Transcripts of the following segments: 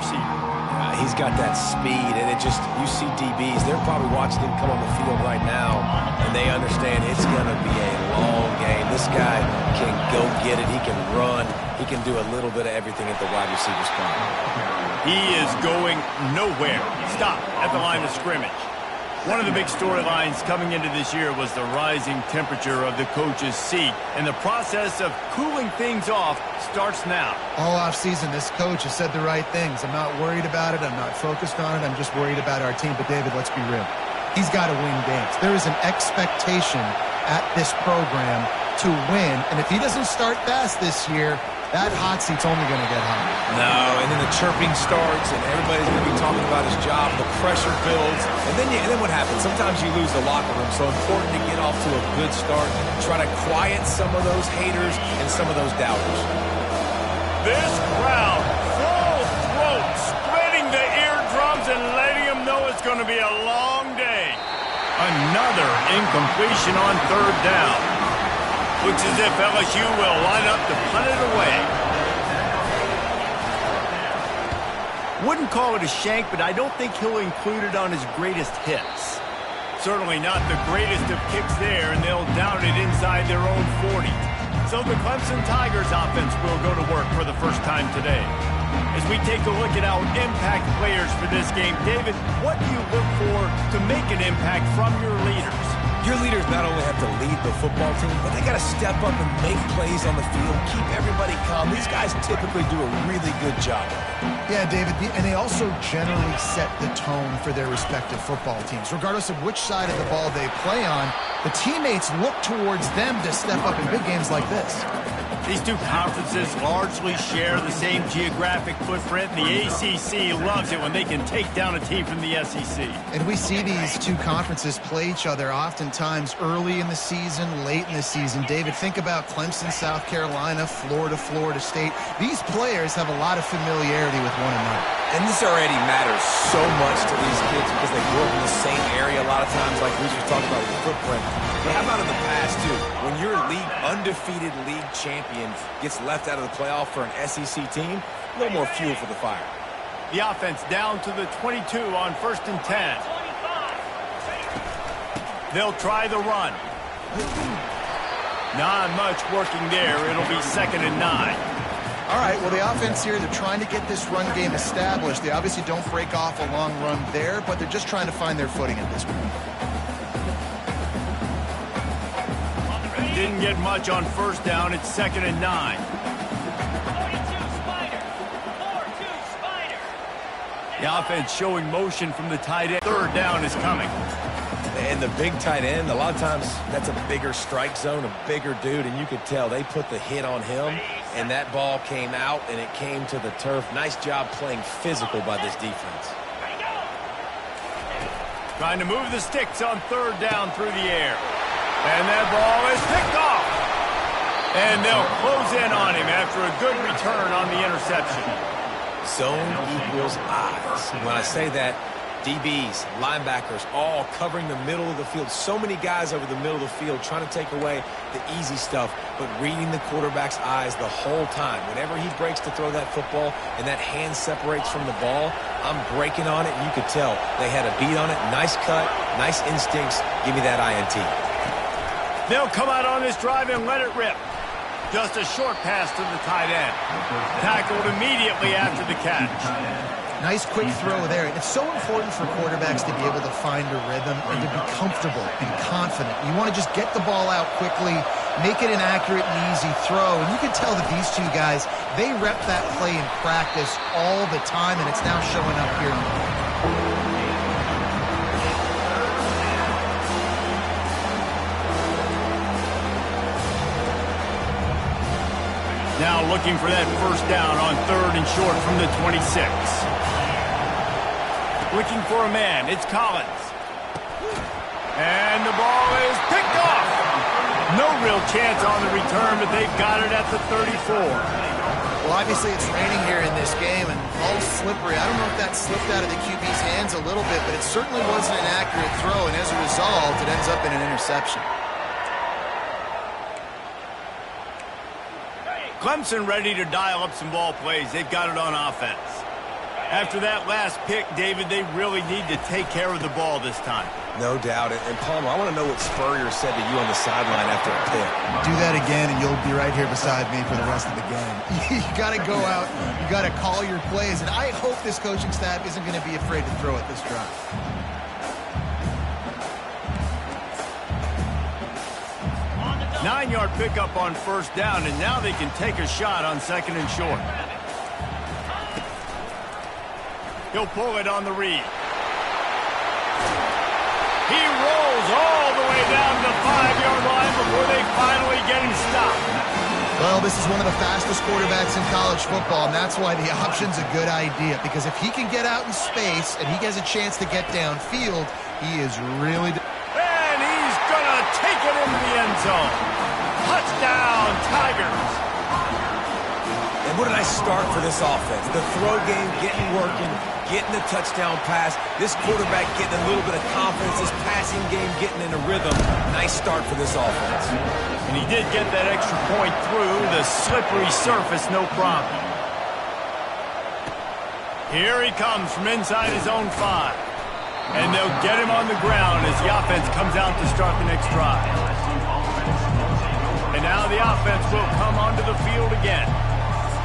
receiver. He's got that speed, and you see DBs, they're probably watching him come on the field right now, and they understand it's going to be a long game. This guy can go get it. He can run. He can do a little bit of everything at the wide receiver spot. He is going nowhere. Stop at the line of scrimmage. One of the big storylines coming into this year was the rising temperature of the coach's seat, and the process of cooling things off starts now. All offseason, this coach has said the right things. I'm not worried about it. I'm not focused on it. I'm just worried about our team. But, David, let's be real. He's got to win games. There is an expectation at this program to win, and if he doesn't start fast this year, that hot seat's only going to get hotter. No, and then the chirping starts, and everybody's going to be talking about his job. The pressure builds, and then what happens? Sometimes you lose the locker room, so important to get off to a good start. Try to quiet some of those haters and some of those doubters. This crowd, full throat, spreading the eardrums and letting them know it's going to be a long day. Another incompletion on third down. Looks as if LSU will line up to punt it away. Wouldn't call it a shank, but I don't think he'll include it on his greatest hits. Certainly not the greatest of kicks there, and they'll down it inside their own 40. So the Clemson Tigers offense will go to work for the first time today. As we take a look at our impact players for this game, David, what do you look for to make an impact from your leaders? Your leaders not only have to lead the football team, but they got to step up and make plays on the field, keep everybody calm. These guys typically do a really good job of it. Yeah, David, and they also generally set the tone for their respective football teams. Regardless of which side of the ball they play on, the teammates look towards them to step up in big games like this. These two conferences largely share the same geographic footprint. The ACC loves it when they can take down a team from the SEC. And we see these two conferences play each other oftentimes early in the season, late in the season. David, think about Clemson, South Carolina, Florida, Florida State. These players have a lot of familiarity with one another. And this already matters so much to these kids because they grew up in the same area a lot of times, like we just talked about with the footprint. But how about in the past, too? When your undefeated league champion gets left out of the playoff for an SEC team, a little more fuel for the fire. The offense down to the 22 on 1st and 10. They'll try the run. Not much working there. It'll be 2nd and 9. All right, well, the offense here, they're trying to get this run game established. They obviously don't break off a long run there, but they're just trying to find their footing at this point. Didn't get much on 1st down. It's 2nd and 9. 42 Spider. 4-2 Spider. The offense showing motion from the tight end. 3rd down is coming. And the big tight end, a lot of times that's a bigger strike zone, a bigger dude, and you could tell they put the hit on him, and that ball came out, and it came to the turf. Nice job playing physical by this defense. Trying to move the sticks on 3rd down through the air. And that ball is picked off. And they'll close in on him after a good return on the interception. Zone equals eyes. When I say that, DBs, linebackers, all covering the middle of the field. So many guys over the middle of the field trying to take away the easy stuff, but reading the quarterback's eyes the whole time. Whenever he breaks to throw that football and that hand separates from the ball, I'm breaking on it, and you could tell they had a beat on it. Nice cut, nice instincts. Give me that INT. They'll come out on this drive and let it rip. Just a short pass to the tight end. Tackled immediately after the catch. Nice quick throw there. It's so important for quarterbacks to be able to find a rhythm and to be comfortable and confident. You want to just get the ball out quickly, make it an accurate and easy throw. And you can tell that these two guys, they rep that play in practice all the time, and it's now showing up here in the game. Now looking for that 1st down on 3rd and short from the 26. Looking for a man. It's Collins. And the ball is picked off. No real chance on the return, but they've got it at the 34. Well, obviously it's raining here in this game, and all slippery. I don't know if that slipped out of the QB's hands a little bit, but it certainly wasn't an accurate throw, and as a result, it ends up in an interception. Clemson ready to dial up some ball plays. They've got it on offense. After that last pick, David, they really need to take care of the ball this time. No doubt. And Palmer, I want to know what Spurrier said to you on the sideline after a pick. Do that again, and you'll be right here beside me for the rest of the game. You got to go out. You got to call your plays, and I hope this coaching staff isn't going to be afraid to throw it this drive. On the double. 9-yard pickup on first down, and now they can take a shot on second and short. He'll pull it on the read. He rolls all the way down the 5-yard line before they finally get him stopped. Well, this is one of the fastest quarterbacks in college football, and that's why the option's a good idea. Because if he can get out in space and he has a chance to get downfield, he is really... And he's going to take it into the end zone. Touchdown, Tigers. And what did I start for this offense? The throw game getting working, getting the touchdown pass. This quarterback getting a little bit of confidence. This passing game getting in a rhythm. Nice start for this offense. And he did get that extra point through the slippery surface, no problem. Here he comes from inside his own 5. And they'll get him on the ground as the offense comes out to start the next drive. And now the offense will come onto the field again.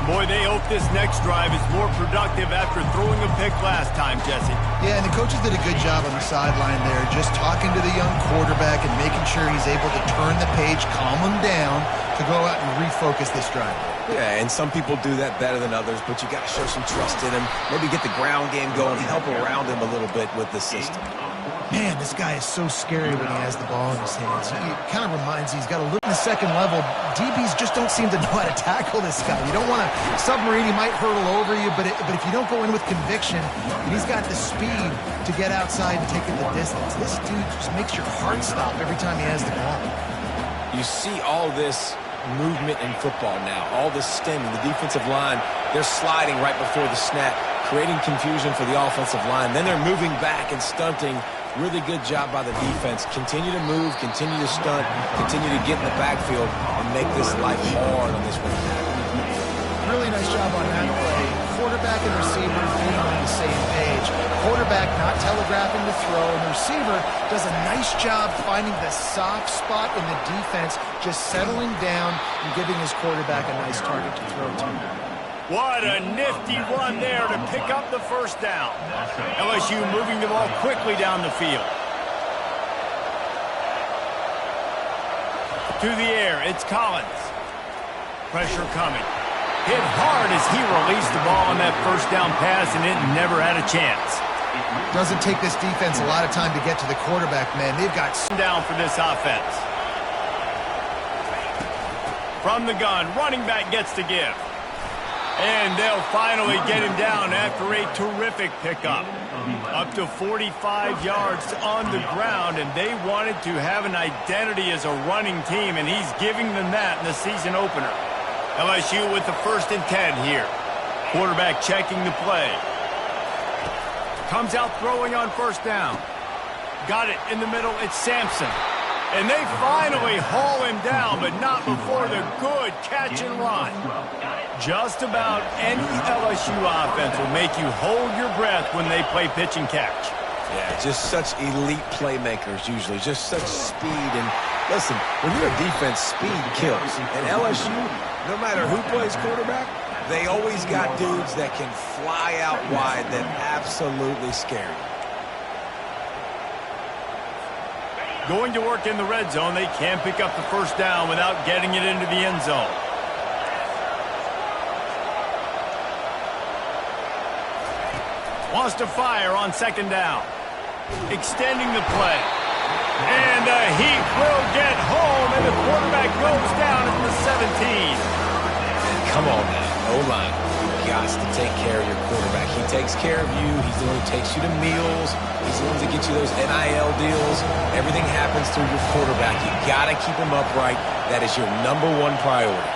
Boy, they hope this next drive is more productive after throwing a pick last time, Jesse. Yeah, and the coaches did a good job on the sideline there, just talking to the young quarterback and making sure he's able to turn the page, calm him down, to go out and refocus this drive. Yeah, and some people do that better than others, but you got to show some trust in him. Maybe get the ground game going, help around him a little bit with the system. Man, this guy is so scary when he has the ball in his hands. He kind of reminds me, he's got a look in the second level. DBs just don't seem to know how to tackle this guy. You don't want to submarine, he might hurtle over you, but if you don't go in with conviction, and he's got the speed to get outside and take it the distance. This dude just makes your heart stop every time he has the ball. You see all this movement in football now, all this stemming. The defensive line, they're sliding right before the snap, creating confusion for the offensive line. Then they're moving back and stunting. Really good job by the defense. Continue to move, continue to stunt, continue to get in the backfield and make this life hard on this one. Really nice job on that play. Quarterback and receiver being on the same page. Quarterback not telegraphing the throw, and the receiver does a nice job finding the soft spot in the defense, just settling down and giving his quarterback a nice target to throw to. What a nifty run there to pick up the first down. LSU moving the ball quickly down the field. To the air, it's Collins. Pressure coming. Hit hard as he released the ball on that first down pass, and it never had a chance. Doesn't take this defense a lot of time to get to the quarterback, man. They've got Down for this offense. From the gun, running back gets to give. And they'll finally get him down after a terrific pickup. Up to 45 yards on the ground, and they wanted to have an identity as a running team, and he's giving them that in the season opener. LSU with the 1st and 10 here. Quarterback checking the play. Comes out throwing on first down. Got it in the middle. It's Sampson. And they finally haul him down, but not before the good catch and run. Just about any LSU offense will make you hold your breath when they play pitch and catch. Yeah, just such elite playmakers usually, just such speed. And listen, when you're a defense, speed kills. And LSU, no matter who plays quarterback, they always got dudes that can fly out wide that absolutely scare you. Going to work in the red zone, they can pick up the first down without getting it into the end zone. Wants to fire on second down. Extending the play. And the heat will get home, and the quarterback goes down at the 17. Come on now, O-line. You got to take care of your quarterback. He takes care of you. He's the one who takes you to meals. He's the one that gets you those NIL deals. Everything happens through your quarterback. You got to keep him upright. That is your #1 priority.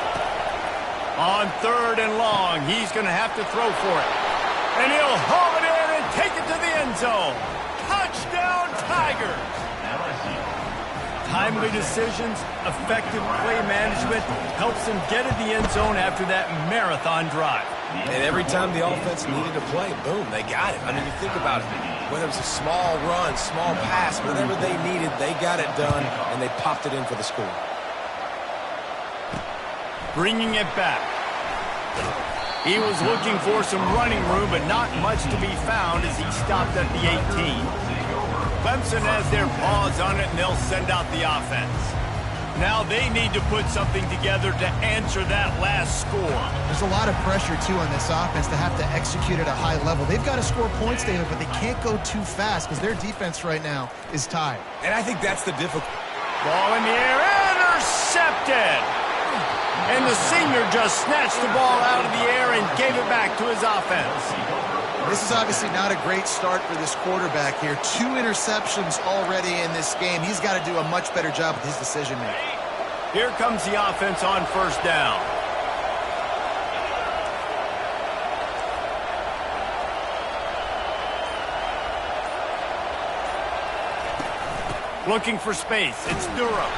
On 3rd and long, he's going to have to throw for it. And he'll haul it in and take it to the end zone. Touchdown, Tigers! Timely decisions, effective play management helps them get in the end zone after that marathon drive. And every time the offense needed to play, boom, they got it. I mean, you think about it. Whether it was a small run, small pass, whatever they needed, they got it done, and they popped it in for the score. Bringing it back. He was looking for some running room, but not much to be found as he stopped at the 18. Clemson has their paws on it, and they'll send out the offense. Now they need to put something together to answer that last score. There's a lot of pressure, too, on this offense to have to execute at a high level. They've got to score points, David, but they can't go too fast because their defense right now is tired. And I think that's the difficulty. Ball in the air, intercepted! And the senior just snatched the ball out of the air and gave it back to his offense. This is obviously not a great start for this quarterback here. 2 interceptions already in this game. He's got to do a much better job with his decision-making. Here comes the offense on first down. Looking for space. It's Durham.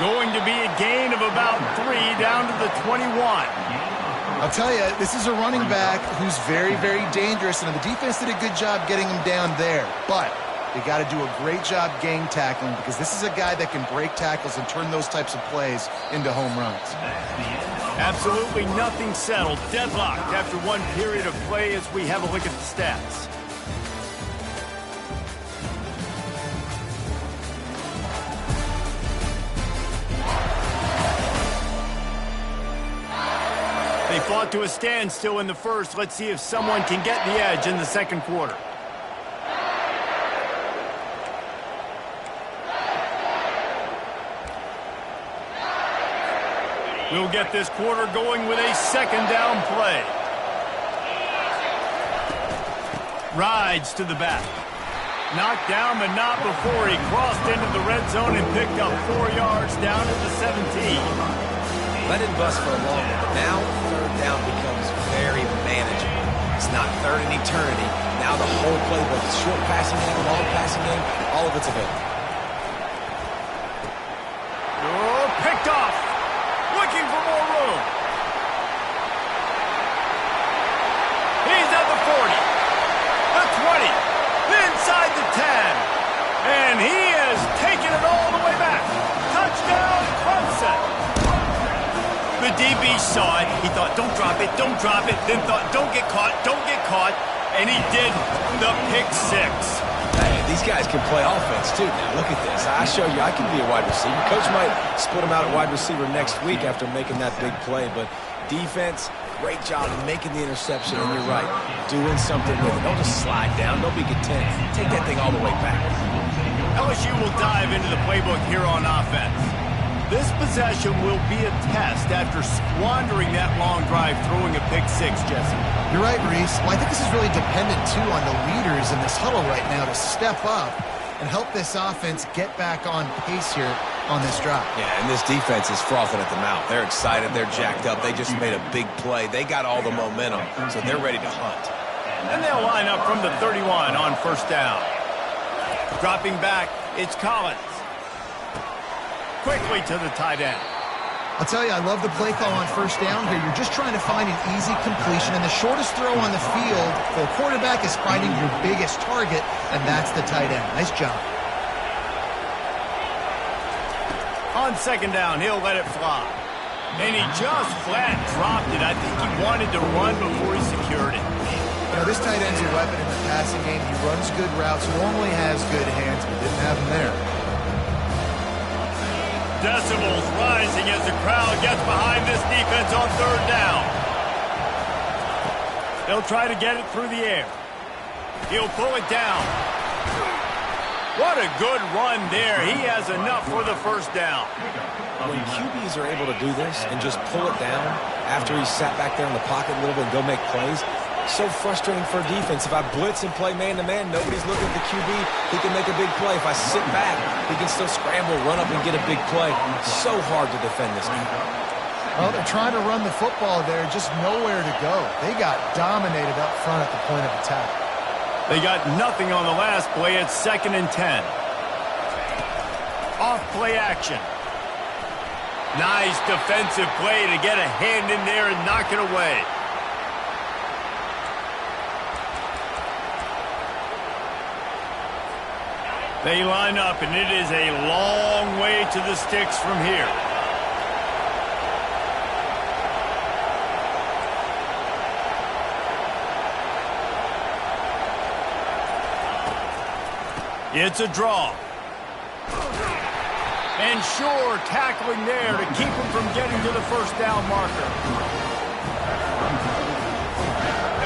Going to be a gain of about 3 down to the 21. I'll tell you, this is a running back who's very, very dangerous, and the defense did a good job getting him down there. But they got to do a great job gang tackling because this is a guy that can break tackles and turn those types of plays into home runs. Absolutely nothing settled. Deadlocked after one period of play as we have a look at the stats. They fought to a standstill in the first. Let's see if someone can get the edge in the second quarter. We'll get this quarter going with a second down play. Rides to the back. Knocked down, but not before he crossed into the red zone and picked up 4 yards down to the 17. Let it bust for a long one, but now third down becomes very manageable. It's not third in eternity. Now the whole playbook, short passing game, long passing game, all of it's available. Oh, picked off. Looking for more room. He's at the 40, the 20, inside the 10. And he has taken it all the way back. Touchdown, Clemson. The DB saw it. He thought, don't drop it, don't drop it. Then thought, don't get caught, don't get caught. And he did the pick 6. Hey, these guys can play offense, too. Now, look at this. I show you I can be a wide receiver. Coach might split him out at wide receiver next week after making that big play. But defense, great job of making the interception. And you're right, doing something with it. Don't just slide down. Don't be content. Take that thing all the way back. LSU will dive into the playbook here on offense. This possession will be a test after squandering that long drive throwing a pick 6, Jesse. You're right, Reese. Well, I think this is really dependent, too, on the leaders in this huddle right now to step up and help this offense get back on pace here on this drive. Yeah, and this defense is frothing at the mouth. They're excited. They're jacked up. They just made a big play. They got all the momentum, so they're ready to hunt. And they'll line up from the 31 on first down. Dropping back, it's Collins. Quickly to the tight end. I'll tell you, I love the play call on first down here. You're just trying to find an easy completion, and the shortest throw on the field for a quarterback is finding your biggest target, and that's the tight end. Nice job. On second down, he'll let it fly. And he just flat dropped it. I think he wanted to run before he secured it. You know, this tight end's a weapon in the passing game. He runs good routes, normally has good hands, but didn't have them there. Decibels rising as the crowd gets behind this defense on third down. They'll try to get it through the air. He'll pull it down. What a good run there. He has enough for the first down. When QBs are able to do this and just pull it down after he's sat back there in the pocket a little bit and go make plays, so frustrating for defense. If I blitz and play man-to-man, nobody's looking at the QB. He can make a big play. If I sit back, he can still scramble, run up, and get a big play. So hard to defend this game. Well, they're trying to run the football there, just nowhere to go. They got dominated up front at the point of attack. They got nothing on the last play. It's 2nd and 10. Off play action. Nice defensive play to get a hand in there and knock it away. They line up, and it is a long way to the sticks from here. It's a draw. And sure, tackling there to keep him from getting to the first down marker.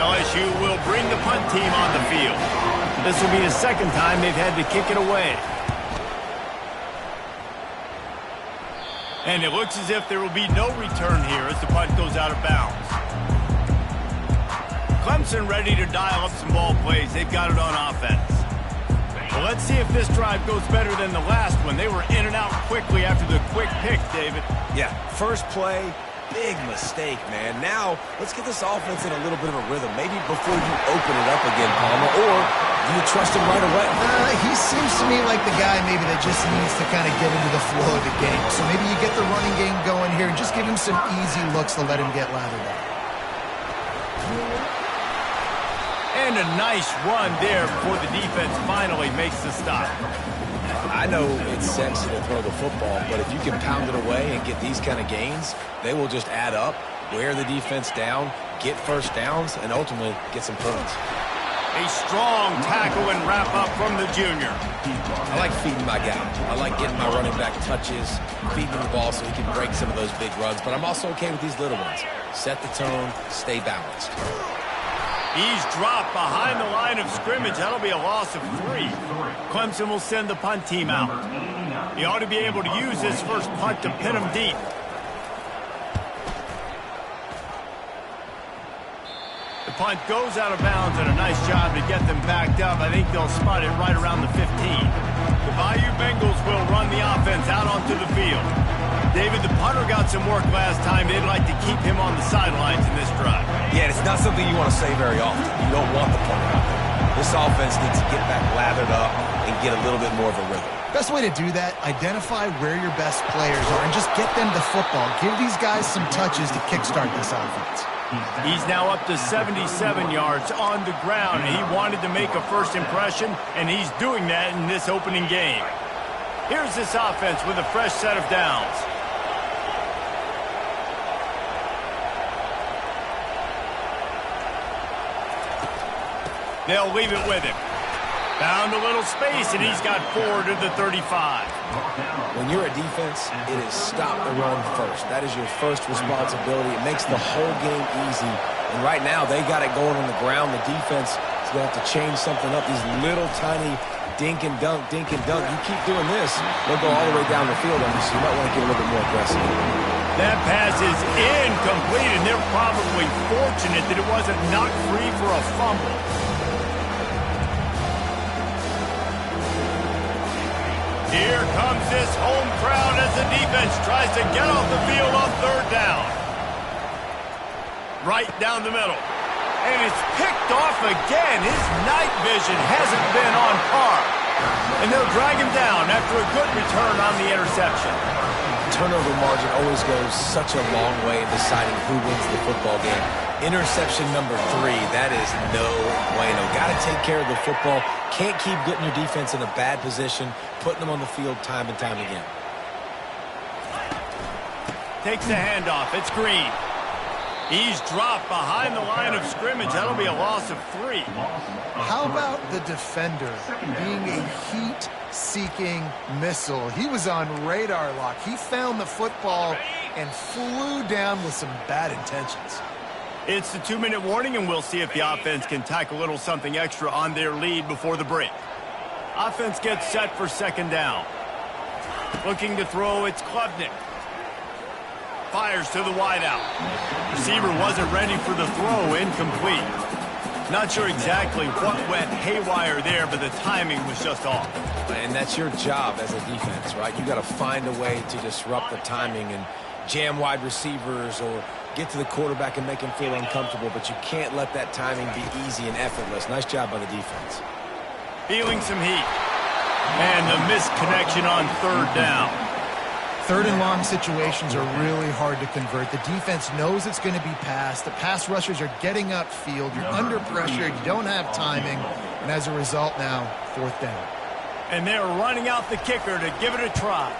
LSU will bring the punt team on the field. This will be the second time they've had to kick it away. And it looks as if there will be no return here as the punt goes out of bounds. Clemson ready to dial up some ball plays. They've got it on offense. Well, let's see if this drive goes better than the last one. They were in and out quickly after the quick pick, David. Yeah, first play, big mistake, man. Now, let's get this offense in a little bit of a rhythm. Maybe before you open it up again, Palmer, or do you trust him right away? He seems to me like the guy maybe that just needs to kind of get into the flow of the game. So maybe you get the running game going here and just give him some easy looks to let him get lathered up. And a nice run there before the defense finally makes the stop. I know it's sexy to throw the football, but if you can pound it away and get these kind of gains, they will just add up, wear the defense down, get first downs, and ultimately get some points. A strong tackle and wrap up from the junior. I like feeding my guy. I like getting my running back touches, feeding him the ball so he can break some of those big runs, but I'm also okay with these little ones. Set the tone, stay balanced. He's dropped behind the line of scrimmage. That'll be a loss of 3. Clemson will send the punt team out. He ought to be able to use this first punt to pin him deep. The punt goes out of bounds, and a nice job to get them backed up. I think they'll spot it right around the 15. The Bayou Bengals will run the offense out onto the field. David, the punter got some work last time. They'd like to keep him on the sidelines in this drive. Yeah, it's not something you want to say very often. You don't want the punter out there. This offense needs to get back lathered up and get a little bit more of a rhythm. Best way to do that, identify where your best players are and just get them the football. Give these guys some touches to kickstart this offense. He's now up to 77 yards on the ground. He wanted to make a first impression, and he's doing that in this opening game. Here's this offense with a fresh set of downs. They'll leave it with him. Found a little space, and he's got 4 to the 35. When you're a defense, it is stop the run first. That is your first responsibility. It makes the whole game easy. And right now, they got it going on the ground. The defense is going to have to change something up. These little tiny dink and dunk, dink and dunk. You keep doing this, they'll go all the way down the field on you, so you might want to get a little bit more aggressive. That pass is incomplete, and they're probably fortunate that it wasn't knocked free for a fumble. Here comes this home crowd as the defense tries to get off the field on 3rd down. Right down the middle. And it's picked off again. His night vision hasn't been on par. And they'll drag him down after a good return on the interception. Turnover margin always goes such a long way in deciding who wins the football game. Interception number 3, that is no bueno. Got to take care of the football. Can't keep getting your defense in a bad position, putting them on the field time and time again. Takes the handoff. It's Green. He's dropped behind the line of scrimmage. That'll be a loss of 3. How about the defender being a heat-seeking missile? He was on radar lock. He found the football and flew down with some bad intentions. It's the 2-minute warning, and we'll see if the offense can tack a little something extra on their lead before the break. Offense gets set for 2nd down. Looking to throw, it's Klubnik. Fires to the wideout. Receiver wasn't ready for the throw, incomplete. Not sure exactly what went haywire there, but the timing was just off. And that's your job as a defense, right? You got to find a way to disrupt the timing and jam wide receivers or get to the quarterback and make him feel uncomfortable, but you can't let that timing be easy and effortless. Nice job by the defense. Feeling some heat. And the missed connection on 3rd down. 3rd and long situations are really hard to convert. The defense knows it's going to be passed. The pass rushers are getting upfield. You're under pressure. You don't have timing. And as a result now, 4th down. And they're running out the kicker to give it a try.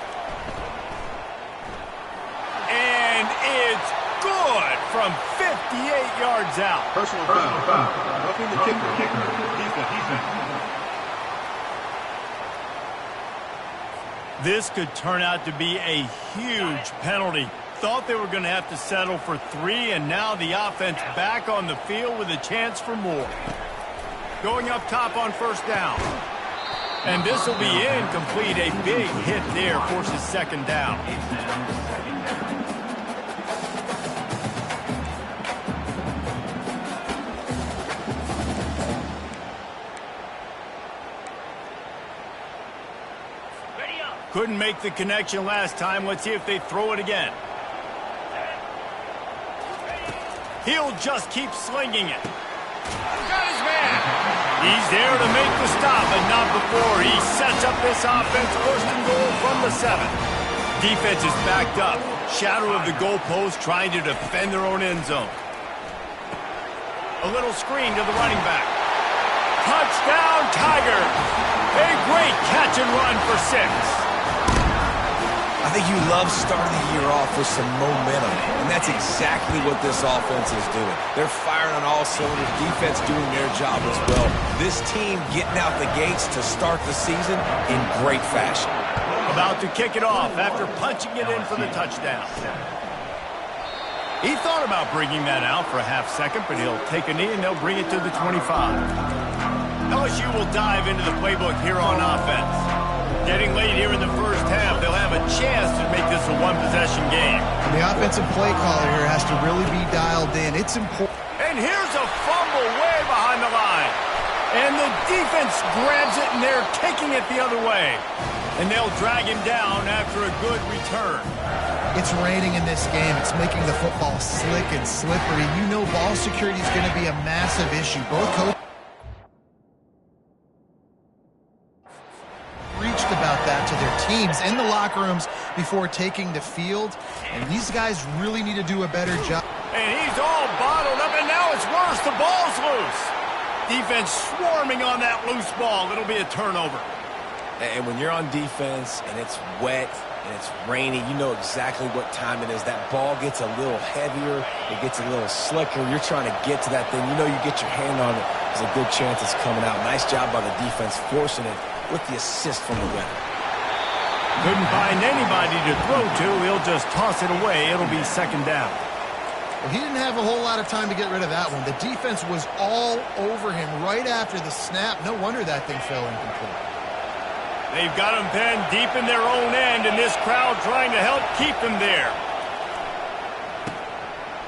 And it's good from 58 yards out. Personal foul. Roughing the kicker. Defense. This could turn out to be a huge penalty. Thought they were going to have to settle for 3, and now the offense back on the field with a chance for more. Going up top on first down. And this will be incomplete. A big hit there forces second down. Couldn't make the connection last time. Let's see if they throw it again. He'll just keep slinging it. Got his man. He's there to make the stop, but not before. He sets up this offense, first and goal from the 7. Defense is backed up. Shadow of the goalpost, trying to defend their own end zone. A little screen to the running back. Touchdown, Tiger. A great catch and run for 6. I think you love starting the year off with some momentum, and that's exactly what this offense is doing. They're firing on all cylinders, defense doing their job as well. This team getting out the gates to start the season in great fashion. About to kick it off after punching it in for the touchdown. He thought about bringing that out for a half second, but he'll take a knee and they'll bring it to the 25. LSU will dive into the playbook here on offense. Getting late here in the first half, they'll have a chance to make this a one-possession game. The offensive play caller here has to really be dialed in. It's important. And here's a fumble way behind the line. And the defense grabs it, and they're kicking it the other way. And they'll drag him down after a good return. It's raining in this game. It's making the football slick and slippery. You know ball security is going to be a massive issue. Both coaches preached about that to their teams in the locker rooms before taking the field. And these guys really need to do a better job. And he's all bottled up, and now it's worse. The ball's loose. Defense swarming on that loose ball. It'll be a turnover. And when you're on defense and it's wet and it's rainy, you know exactly what time it is. That ball gets a little heavier. It gets a little slicker. You're trying to get to that thing. You know you get your hand on it. There's a good chance it's coming out. Nice job by the defense forcing it with the assist from the weather. Couldn't find anybody to throw to. He'll just toss it away. It'll be second down. Well, he didn't have a whole lot of time to get rid of that one. The defense was all over him right after the snap. No wonder that thing fell incomplete. They've got him pinned deep in their own end, and this crowd trying to help keep him there.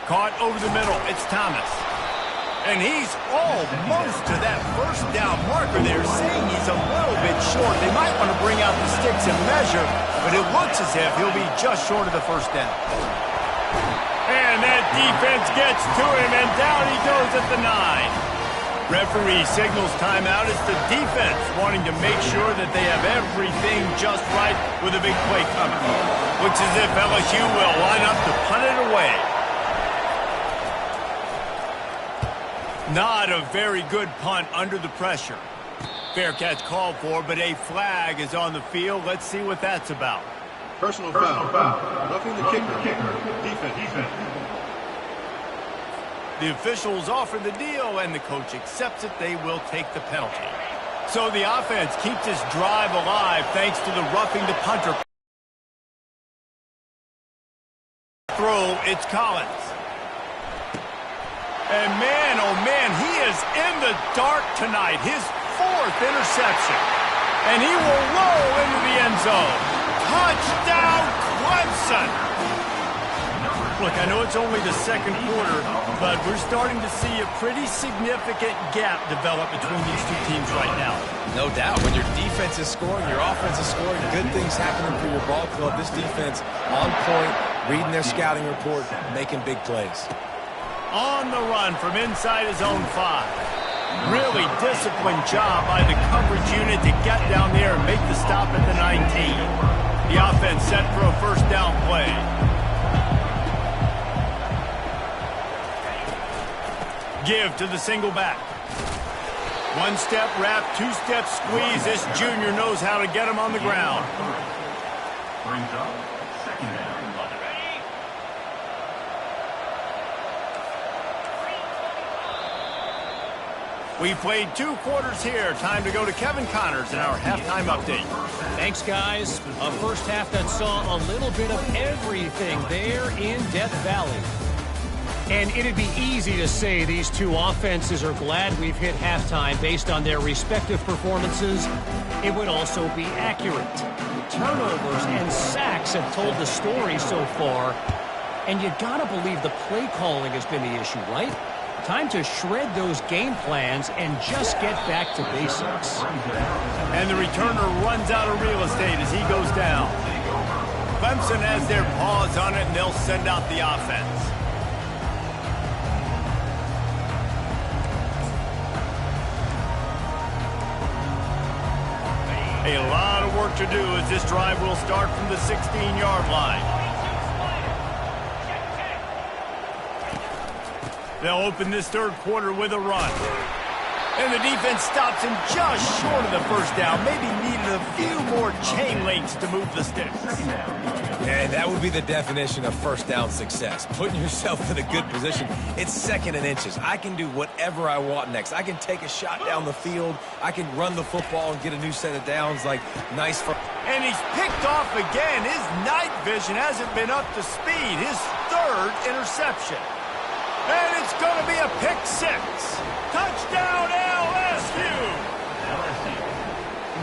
Caught over the middle. It's Thomas. And he's almost to that first down marker there, saying he's a little bit short. They might want to bring out the sticks and measure, but it looks as if he'll be just short of the first down. And that defense gets to him, and down he goes at the 9. Referee signals timeout. It's the defense wanting to make sure that they have everything just right with a big play coming. Looks as if LSU will line up to punt it away. Not a very good punt under the pressure. Fair catch called for, but a flag is on the field. Let's see what that's about. Personal foul. Roughing the kicker. Defense. The officials offer the deal, and the coach accepts it. They will take the penalty. So the offense keeps this drive alive thanks to the roughing the punter. Throw, it's Collins. And man, oh man, he is in the dark tonight. His 4th interception. And he will roll into the end zone. Touchdown, Clemson! Look, I know it's only the second quarter, but we're starting to see a pretty significant gap develop between these two teams right now. No doubt. When your defense is scoring, your offense is scoring, good things happening for your ball club. This defense on point, reading their scouting report, making big plays. On the run from inside his own 5. Really disciplined job by the coverage unit to get down there and make the stop at the 19. The offense set for a first down play. Give to the single back. One-step wrap, two-step squeeze. This junior knows how to get him on the ground. Brings up second down. We played 2 quarters here. Time to go to Kevin Connors in our halftime update. Thanks, guys. A first half that saw a little bit of everything there in Death Valley. And it'd be easy to say these two offenses are glad we've hit halftime based on their respective performances. It would also be accurate. Turnovers and sacks have told the story so far. And you gotta believe the play calling has been the issue, right? Time to shred those game plans and just get back to basics. And the returner runs out of real estate as he goes down. Clemson has their paws on it, and they'll send out the offense. A lot of work to do as this drive will start from the 16-yard line. They'll open this third quarter with a run. And the defense stops him just short of the first down. Maybe needed a few more chain links to move the sticks. And that would be the definition of first down success. Putting yourself in a good position. It's 2nd and inches. I can do whatever I want next. I can take a shot down the field. I can run the football and get a new set of downs. Like, nice for... And he's picked off again. His night vision hasn't been up to speed. His 3rd interception. And it's going to be a pick 6. Touchdown, LSU!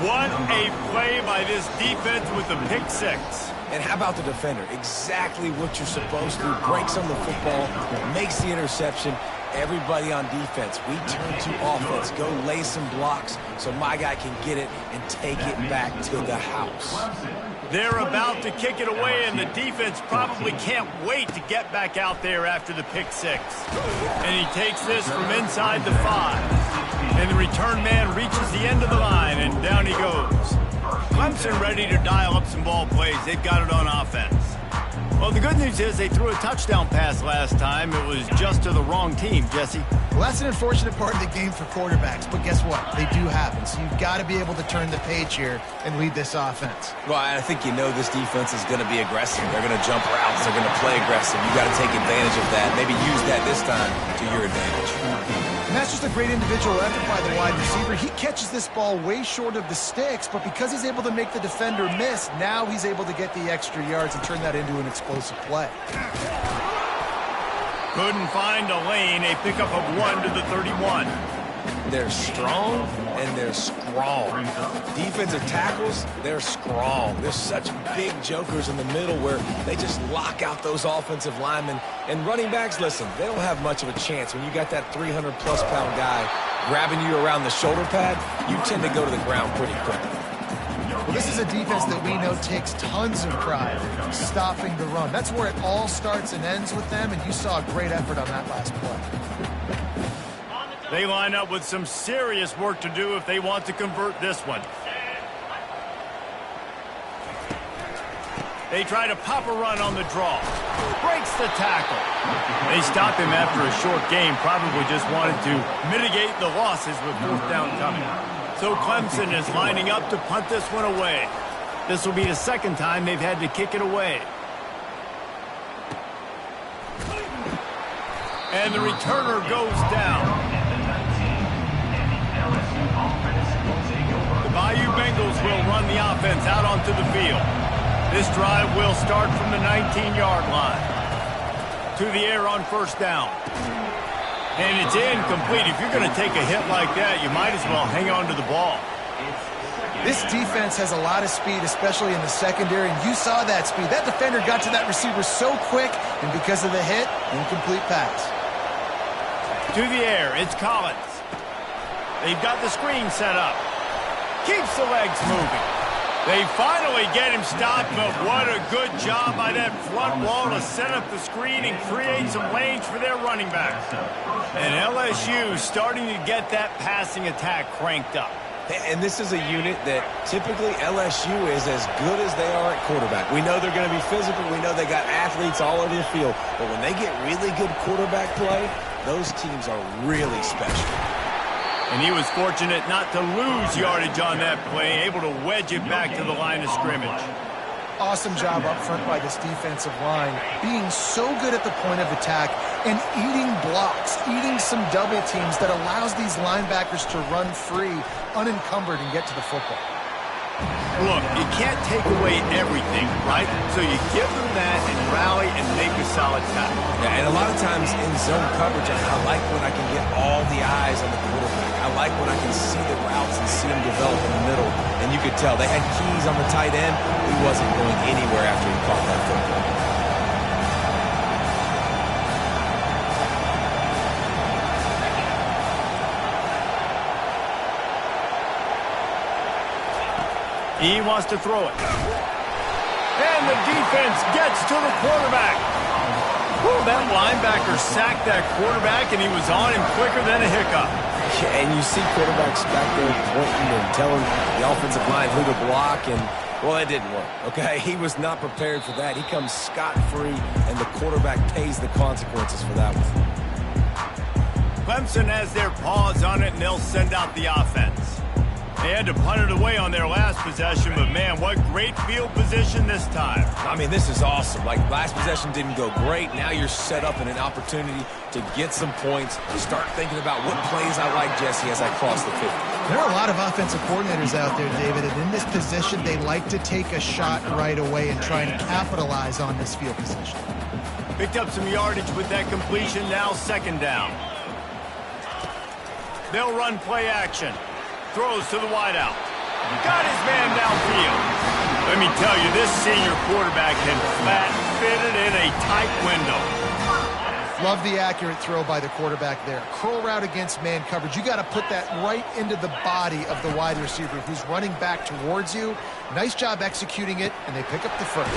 What a play by this defense with the pick 6. And how about the defender? Exactly what you're supposed to. Breaks on the football, makes the interception. Everybody on defense, we turn to offense. Go lay some blocks so my guy can get it and take it back to the house. They're about to kick it away, and the defense probably can't wait to get back out there after the pick 6. And he takes this from inside the 5. And the return man reaches the end of the line, and down he goes. Clemson ready to dial up some ball plays. They've got it on offense. Well, the good news is they threw a touchdown pass last time. It was just to the wrong team, Jesse. Well, that's an unfortunate part of the game for quarterbacks, but guess what? They do happen, so you've got to be able to turn the page here and lead this offense. Well, I think you know this defense is going to be aggressive. They're going to jump routes. They're going to play aggressive. You got to take advantage of that. Maybe use that this time to your advantage. And that's just a great individual effort by the wide receiver. He catches this ball way short of the sticks, but because he's able to make the defender miss, now he's able to get the extra yards and turn that into an explosive play. Couldn't find a lane. A pickup of 1 to the 31. They're strong and they're strong. Defensive tackles, they're strong. There's such big jokers in the middle where they just lock out those offensive linemen. And running backs, listen, they don't have much of a chance. When you got that 300-plus pound guy grabbing you around the shoulder pad, you tend to go to the ground pretty quickly. Well, this is a defense that we know takes tons of pride in stopping the run. That's where it all starts and ends with them, and you saw a great effort on that last play. They line up with some serious work to do if they want to convert this one. They try to pop a run on the draw. Breaks the tackle. They stopped him after a short game, probably just wanted to mitigate the losses with 4th down coming. So Clemson is lining up to punt this one away. This will be the 2nd time they've had to kick it away. And the returner goes down. The Bayou Bengals will run the offense out onto the field. This drive will start from the 19-yard line. To the air on 1st down. And it's incomplete. If you're going to take a hit like that, you might as well hang on to the ball. This defense has a lot of speed, especially in the secondary, and you saw that speed. That defender got to that receiver so quick, and because of the hit, incomplete pass. To the air, it's Collins. They've got the screen set up. Keeps the legs moving. They finally get him stopped, but what a good job by that front wall to set up the screen and create some lanes for their running back. And LSU starting to get that passing attack cranked up. And this is a unit that typically LSU is as good as they are at quarterback. We know they're going to be physical. We know they got athletes all over the field. But when they get really good quarterback play, those teams are really special. And he was fortunate not to lose yardage on that play, able to wedge it back to the line of scrimmage. Awesome job up front by this defensive line, being so good at the point of attack and eating blocks, eating some double teams that allows these linebackers to run free, unencumbered, and get to the football. Look, you can't take away everything, right? So you give them that and rally and make a solid tackle. Yeah, and a lot of times in zone coverage, I like when I can get all the eyes on the quarterback. I like when I can see the routes and see them develop in the middle. And you could tell they had keys on the tight end. He wasn't going anywhere after he caught that football. He wants to throw it. And the defense gets to the quarterback. Whew, that linebacker sacked that quarterback, and he was on him quicker than a hiccup. Yeah, and you see quarterbacks back there pointing and telling the offensive line who to block, and, well, that didn't work, okay? He was not prepared for that. He comes scot-free, and the quarterback pays the consequences for that one. Clemson has their paws on it, and they'll send out the offense. They had to punt it away on their last possession, but, man, what great field position this time. I mean, this is awesome. Like, last possession didn't go great. Now you're set up in an opportunity to get some points, start thinking about what plays I like, Jesse, as I cross the 50. There are a lot of offensive coordinators out there, David, and in this position, they like to take a shot right away and try and capitalize on this field position. Picked up some yardage with that completion, now second down. They'll run play action. Throws to the wideout. Got his man downfield. Let me tell you, this senior quarterback can flat fit it in a tight window. Love the accurate throw by the quarterback there. Curl route against man coverage. You got to put that right into the body of the wide receiver who's running back towards you. Nice job executing it, and they pick up the first.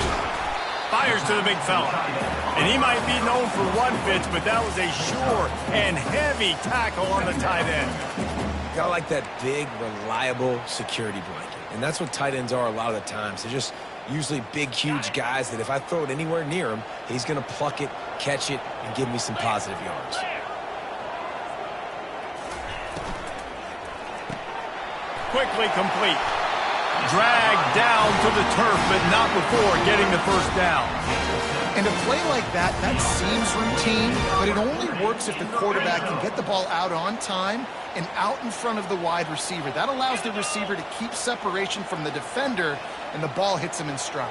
Fires to the big fella. And he might be known for run fits, but that was a sure and heavy tackle on the tight end. Got like that big, reliable security blanket. And that's what tight ends are a lot of the times. They're just usually big, huge guys that if I throw it anywhere near him, he's going to pluck it, catch it, and give me some positive yards. Quickly complete. Dragged down to the turf, but not before getting the first down. And a play like that, that seems routine, but it only works if the quarterback can get the ball out on time and out in front of the wide receiver. That allows the receiver to keep separation from the defender, and the ball hits him in stride.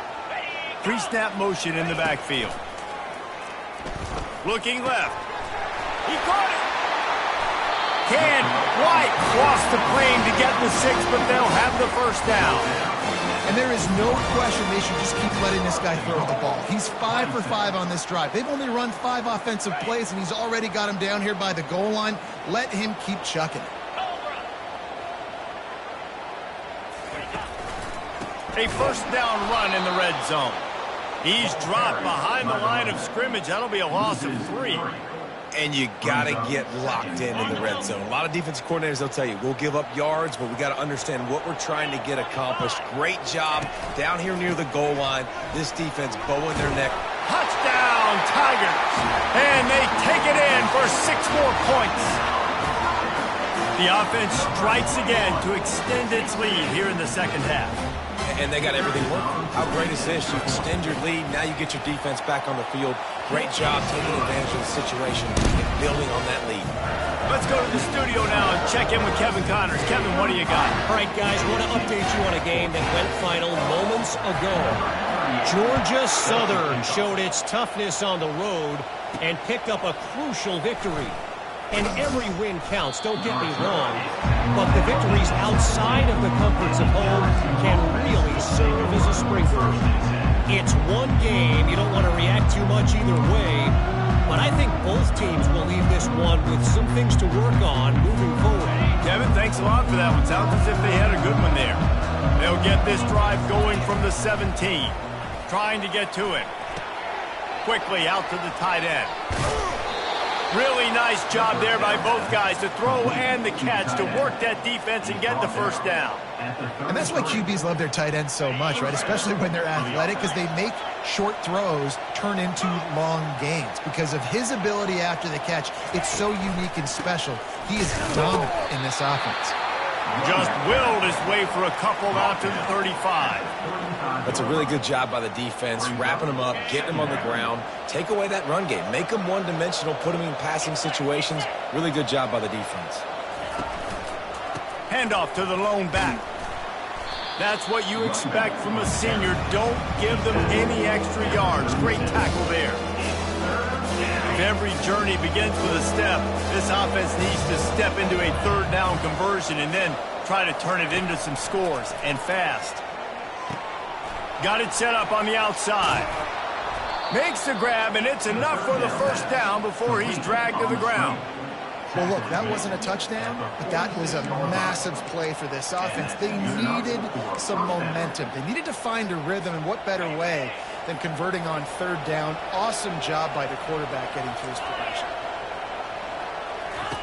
Pre-snap motion in the backfield. Looking left. He caught it. Can't quite cross the plane to get the 6, but they'll have the first down. And there is no question they should just keep letting this guy throw the ball. He's 5 for 5 on this drive. They've only run 5 offensive plays, and he's already got him down here by the goal line. Let him keep chucking it. A first down run in the red zone. He's dropped behind the line of scrimmage. That'll be a loss of 3. And you got to get locked in the red zone. A lot of defensive coordinators, they'll tell you, we'll give up yards, but we got to understand what we're trying to get accomplished. Great job down here near the goal line. This defense bowing their neck. Touchdown, Tigers. And they take it in for 6 more points. The offense strikes again to extend its lead here in the second half. And they got everything working. How great is this? You extend your lead. Now you get your defense back on the field. Great job taking advantage of the situation and building on that lead. Let's go to the studio now and check in with Kevin Connors. Kevin, what do you got? All right, guys, I want to update you on a game that went final moments ago. Georgia Southern showed its toughness on the road and picked up a crucial victory. And every win counts, don't get me wrong, but the victories outside of the comforts of home can really serve as a springboard. It's one game, you don't want to react too much either way, but I think both teams will leave this one with some things to work on moving forward. Kevin, thanks a lot for that one. Sounds as if they had a good one there. They'll get this drive going from the 17, trying to get to it. Quickly out to the tight end. Really nice job there by both guys to throw and the catch to work that defense and get the first down. And that's why QBs love their tight ends so much, right? Especially when they're athletic, because they make short throws turn into long gains. Because of his ability after the catch, it's so unique and special. He is dominant in this offense. Just willed his way for a couple out to the 35. That's a really good job by the defense, wrapping them up, getting them on the ground. Take away that run game. Make them one-dimensional, put them in passing situations. Really good job by the defense. Handoff to the lone back. That's what you expect from a senior. Don't give them any extra yards. Great tackle there. If every journey begins with a step, this offense needs to step into a third down conversion and then try to turn it into some scores, and fast. Got it set up on the outside. Makes the grab, and it's enough for the first down before he's dragged to the ground. Well, look, that wasn't a touchdown, but that was a massive play for this offense. They needed some momentum. They needed to find a rhythm, and what better way than converting on third down. Awesome job by the quarterback getting through his progression.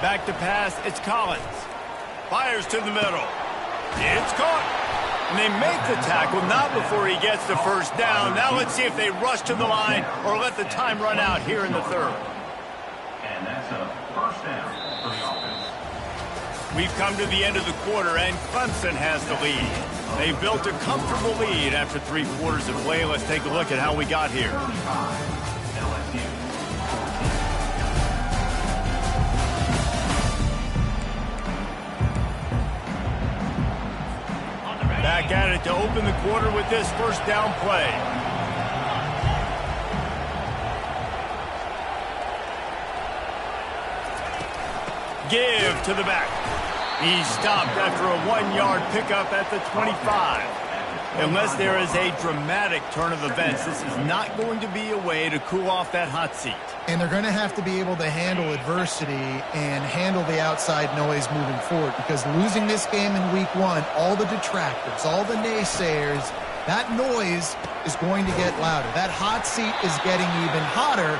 Back to pass, it's Collins. Fires to the middle. It's caught. And they make the tackle, not before he gets the first down. Now let's see if they rush to the line or let the time run out here in the third. And that's a first down for the offense. We've come to the end of the quarter, and Clemson has the lead. They built a comfortable lead after 3 quarters of play. Let's take a look at how we got here. Back at it to open the quarter with this first down play. Give to the back. He stopped after a 1-yard pickup at the 25. Unless there is a dramatic turn of events, this is not going to be a way to cool off that hot seat. And they're going to have to be able to handle adversity and handle the outside noise moving forward, because losing this game in week 1, all the detractors, all the naysayers, that noise is going to get louder. That hot seat is getting even hotter.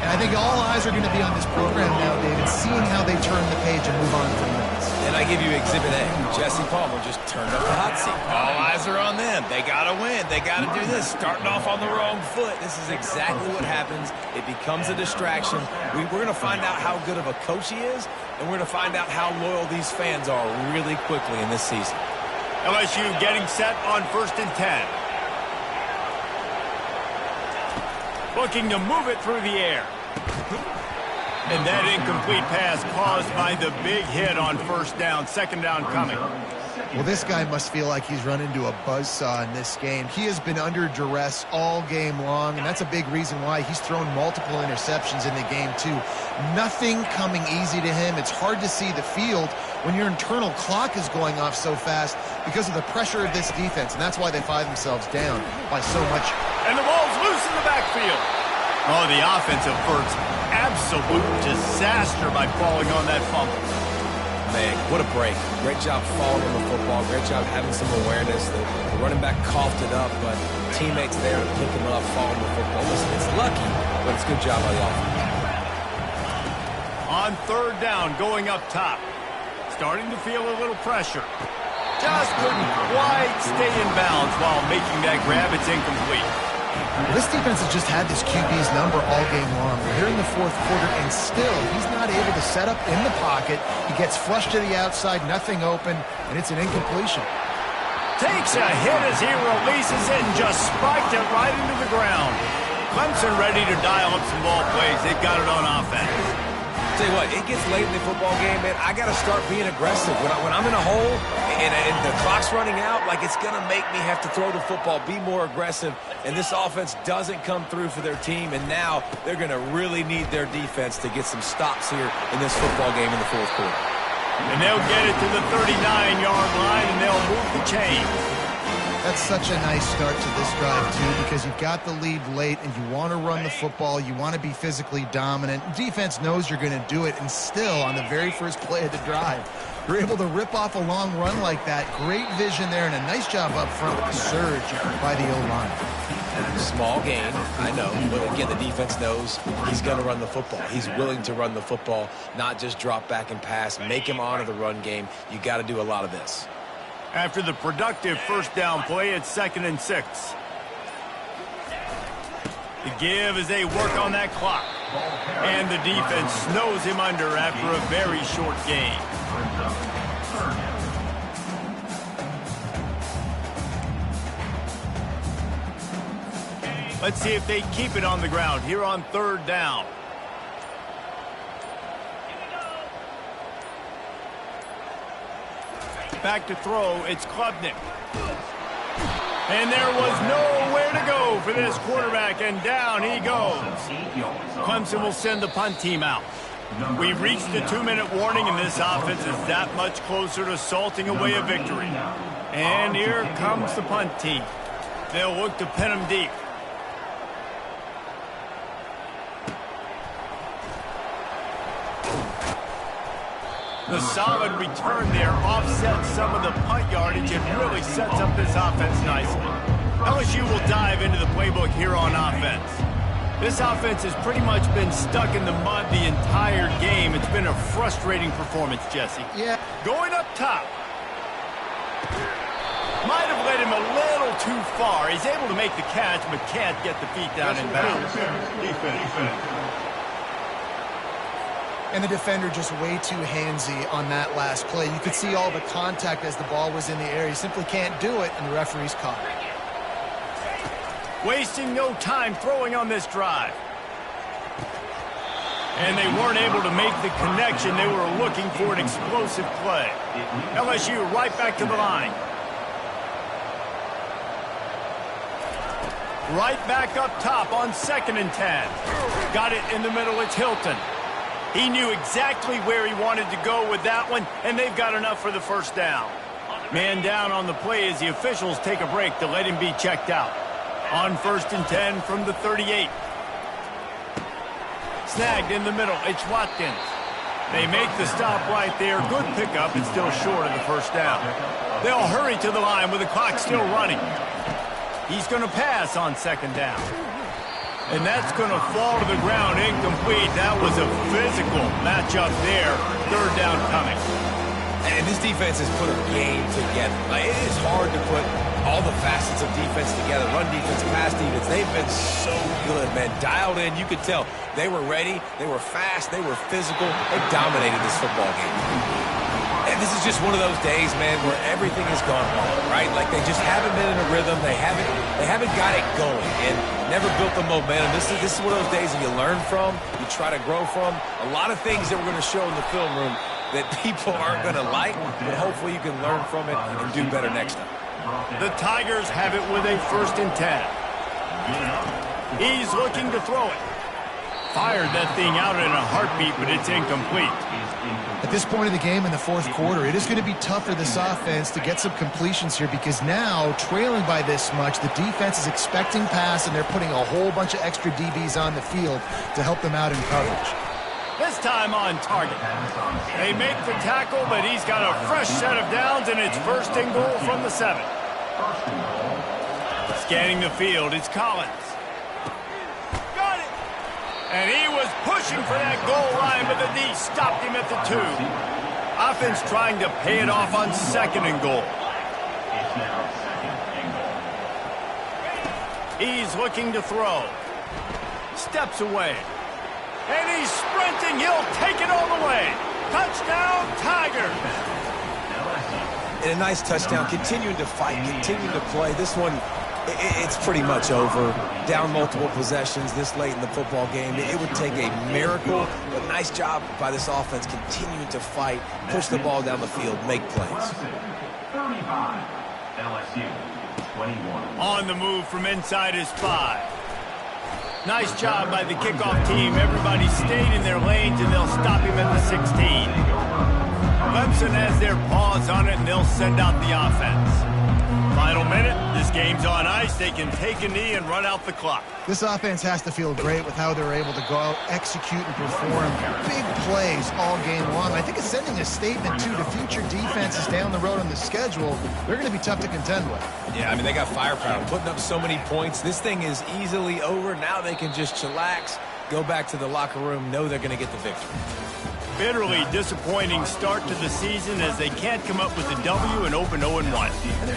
And I think all eyes are going to be on this program now, David, seeing how they turn the page and move on from this. And I give you Exhibit A. Jesse Palmer just turned up the hot seat. All eyes are on them. They got to win. They got to do this. Starting off on the wrong foot. This is exactly what happens. It becomes a distraction. We're going to find out how good of a coach he is, and we're going to find out how loyal these fans are really quickly in this season. LSU getting set on 1st and 10. Looking to move it through the air. And that incomplete pass caused by the big hit on first down. Second down coming. Well, this guy must feel like he's run into a buzzsaw in this game. He has been under duress all game long, and that's a big reason why he's thrown multiple interceptions in the game, too. Nothing coming easy to him. It's hard to see the field when your internal clock is going off so fast because of the pressure of this defense, and that's why they find themselves down by so much. And the ball's loose in the backfield. Oh, the offense averts absolute disaster by falling on that fumble. Man, what a break. Great job falling on the football. Great job having some awareness. The running back coughed it up, but teammates there to pick him up, fall on the football. Listen, it's lucky, but it's a good job by the offense. On third down, going up top. Starting to feel a little pressure. Just couldn't quite stay in bounds while making that grab. It's incomplete. This defense has just had this QB's number all game long. We're here in the fourth quarter, and still he's not able to set up in the pocket. He gets flushed to the outside, nothing open, and it's an incompletion. Takes a hit as he releases it and just spiked it right into the ground. Clemson ready to dial up some ball plays. They've got it on offense. Tell you what, it gets late in the football game, man. I got to start being aggressive. When I'm in a hole and the clock's running out, like, it's going to make me have to throw the football, be more aggressive. And this offense doesn't come through for their team, and now they're going to really need their defense to get some stops here in this football game in the fourth quarter. And they'll get it to the 39-yard line, and they'll move the chain. That's such a nice start to this drive, too, because you've got the lead late and you want to run the football. You want to be physically dominant. Defense knows you're going to do it, and still, on the very first play of the drive, you're able to rip off a long run like that. Great vision there, and a nice job up front with the surge by the O-line. Small gain, I know, but again, the defense knows he's going to run the football. He's willing to run the football, not just drop back and pass, make him honor the run game. You got to do a lot of this. After the productive first down play, it's 2nd and 6. The give as they work on that clock. And the defense snows him under after a very short gain. Let's see if they keep it on the ground here on 3rd down. Back to throw, it's Klubnik. And there was nowhere to go for this quarterback, and down he goes. Clemson will send the punt team out. We've reached the 2-minute warning, and this offense is that much closer to salting away a victory. And here comes the punt team. They'll look to pin him deep. The solid return there offsets some of the punt yardage and really sets up this offense nicely. LSU will dive into the playbook here on offense. This offense has pretty much been stuck in the mud the entire game. It's been a frustrating performance, Jesse. Yeah. Going up top. Might have led him a little too far. He's able to make the catch, but can't get the feet down in bounds. Defense. And the defender just way too handsy on that last play. You could see all the contact as the ball was in the air. He simply can't do it, and the referee's caught it. Wasting no time throwing on this drive. And they weren't able to make the connection. They were looking for an explosive play. LSU right back to the line. Right back up top on 2nd and 10. Got it in the middle. It's Hilton. He knew exactly where he wanted to go with that one, and they've got enough for the first down. Man down on the play as the officials take a break to let him be checked out. On 1st and 10 from the 38. Snagged in the middle. It's Watkins. They make the stop right there. Good pickup and still short of the first down. They'll hurry to the line with the clock still running. He's going to pass on 2nd down. And that's going to fall to the ground incomplete. That was a physical matchup there. 3rd down coming. And this defense has put a game together. Like, it is hard to put all the facets of defense together. Run defense, pass defense. They've been so good, man. Dialed in. You could tell they were ready. They were fast. They were physical. They dominated this football game. And this is just one of those days, man, where everything has gone wrong, right? Like, they just haven't been in a rhythm. They haven't got it going and never built the momentum. This is one of those days that you learn from, you try to grow from. A lot of things that we're going to show in the film room that people aren't going to like, but hopefully you can learn from it and do better next time. The Tigers have it with a 1st and 10. He's looking to throw it. Fired that thing out in a heartbeat, but it's incomplete. At this point of the game in the 4th quarter, it is going to be tough for this offense to get some completions here because now, trailing by this much, the defense is expecting pass, and they're putting a whole bunch of extra DBs on the field to help them out in coverage. This time on target. They make the tackle, but he's got a fresh set of downs, and it's 1st and goal from the 7. Scanning the field, it's Collins. Got it! And he was pushing for that goal line, but the D stopped him at the 2. Offense trying to pay it off on 2nd and goal. He's looking to throw. Steps away. And he's sprinting. He'll take it all the way. Touchdown, Tigers. And a nice touchdown. Continuing to fight, continuing to play. This one, it's pretty much over. Down multiple possessions this late in the football game. It would take a miracle, but nice job by this offense continuing to fight, push the ball down the field, make plays. 35, LSU, 21. On the move from inside is 5. Nice job by the kickoff team. Everybody stayed in their lanes, and they'll stop him at the 16. Clemson has their paws on it, and they'll send out the offense. Final minute. This game's on ice. They can take a knee and run out the clock. This offense has to feel great with how they're able to go out, execute, and perform big plays all game long. I think it's sending a statement, too, to future defenses down the road on the schedule. They're going to be tough to contend with. Yeah, I mean, they got firepower, putting up so many points. This thing is easily over. Now they can just chillax, go back to the locker room, know they're going to get the victory. Bitterly disappointing start to the season as they can't come up with a W and open 0-1. And they're